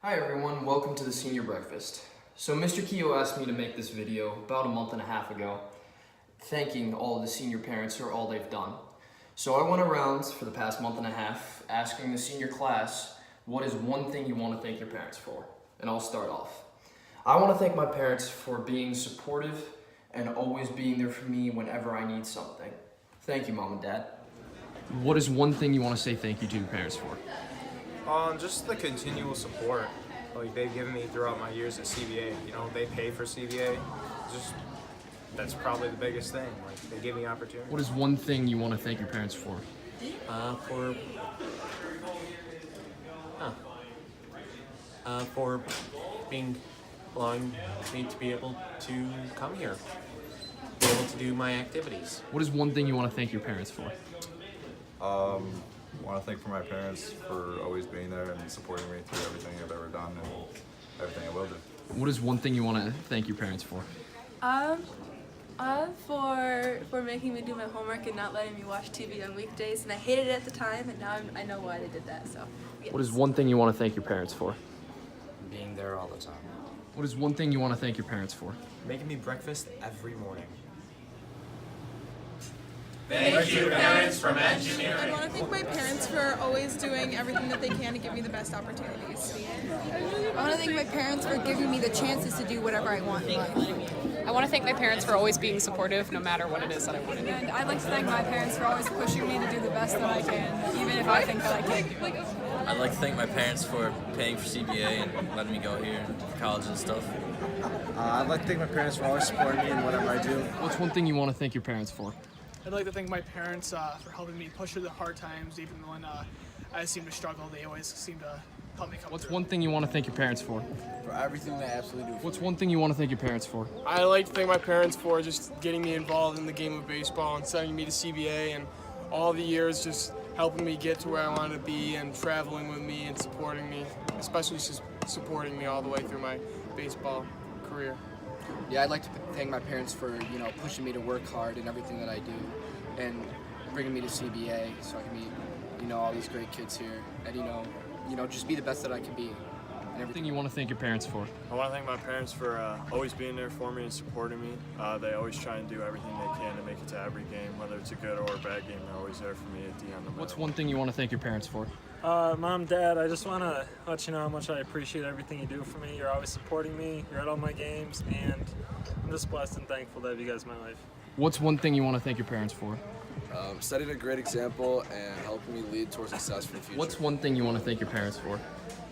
Hi everyone, welcome to the Senior Breakfast. So Mr. Keogh asked me to make this video about a month and a half ago, thanking all of the senior parents for all they've done. So I went around for the past month and a half asking the senior class, what is one thing you want to thank your parents for? And I'll start off. I want to thank my parents for being supportive and always being there for me whenever I need something. Thank you, Mom and Dad. What is one thing you want to say thank you to your parents for? Just the continual support like they've given me throughout my years at CBA. You know, they pay for CBA. That's probably the biggest thing. Like they give me opportunity. What is one thing you want to thank your parents for? For allowing me to be able to come here, be able to do my activities. What is one thing you want to thank your parents for? I want to thank my parents for always being there and supporting me through everything I've ever done and everything I will do. What is one thing you want to thank your parents for? For making me do my homework and not letting me watch TV on weekdays, and I hated it at the time, and now I know why they did that. So. Yes. What is one thing you want to thank your parents for? Being there all the time. What is one thing you want to thank your parents for? Making me breakfast every morning. Thank you, parents from engineering. I want to thank my parents for always doing everything that they can to give me the best opportunities. I want to thank my parents for giving me the chances to do whatever I want in life. I want to thank my parents for always being supportive no matter what it is that I want to do. And I'd like to thank my parents for always pushing me to do the best that I can, even if I think that I can't do it. I'd like to thank my parents for paying for CBA and letting me go here for college and stuff. I'd like to thank my parents for always supporting me in whatever I do. What's one thing you want to thank your parents for? I'd like to thank my parents for helping me push through the hard times, even when I seem to struggle. They always seem to help me come What's through. one thing you want to thank your parents for? For everything they absolutely do. What's one thing you want to thank your parents for? I like to thank my parents for just getting me involved in the game of baseball and sending me to CBA, and all the years just helping me get to where I wanted to be and traveling with me and supporting me, especially just supporting me all the way through my baseball career. Yeah, I'd like to thank my parents for, pushing me to work hard in everything that I do and bringing me to CBA so I can meet, all these great kids here and, just be the best that I can be. And Everything you want to thank your parents for? I want to thank my parents for always being there for me and supporting me. They always try and do everything they can to make it to every game, whether it's a good or a bad game. They're always there for me at the end of it. What's one thing you want to thank your parents for? Mom, Dad, I just want to let you know how much I appreciate everything you do for me. You're always supporting me. You're at all my games, and I'm just blessed and thankful to have you guys in my life. What's one thing you want to thank your parents for? Setting a great example and helping me lead towards success for the future. What's one thing you want to thank your parents for?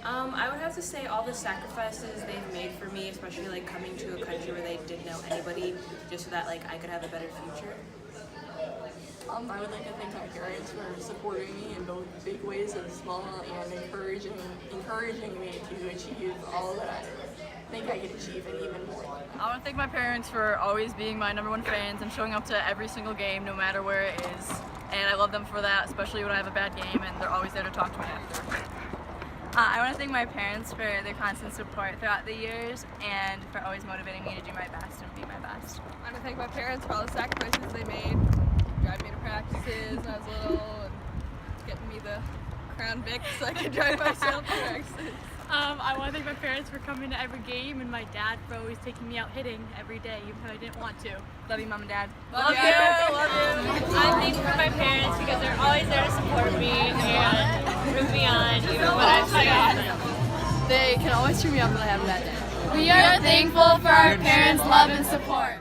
I would have to say all the sacrifices they've made for me, especially coming to a country where they didn't know anybody, just so that I could have a better future. I would like to thank my parents for supporting me in both big ways and small, and encouraging me to achieve all that I think I can achieve and even more. I want to thank my parents for always being my #1 fans and showing up to every single game, no matter where it is. And I love them for that, especially when I have a bad game, and they're always there to talk to me after. I want to thank my parents for their constant support throughout the years and for always motivating me to do my best and be my best. I want to thank my parents for all the sacrifices they made, driving me to practices when I was little, and getting me the Crown Vic so I could drive myself to practices. I want to thank my parents for coming to every game, and my dad for always taking me out hitting every day, even though I didn't want to. Love you, Mom and Dad. Love you! Love you! I'm thankful for my parents because they're always there to support me and root me on, even when I'm sad. They can always cheer me up when I have a bad day. We are thankful for our parents' love and support.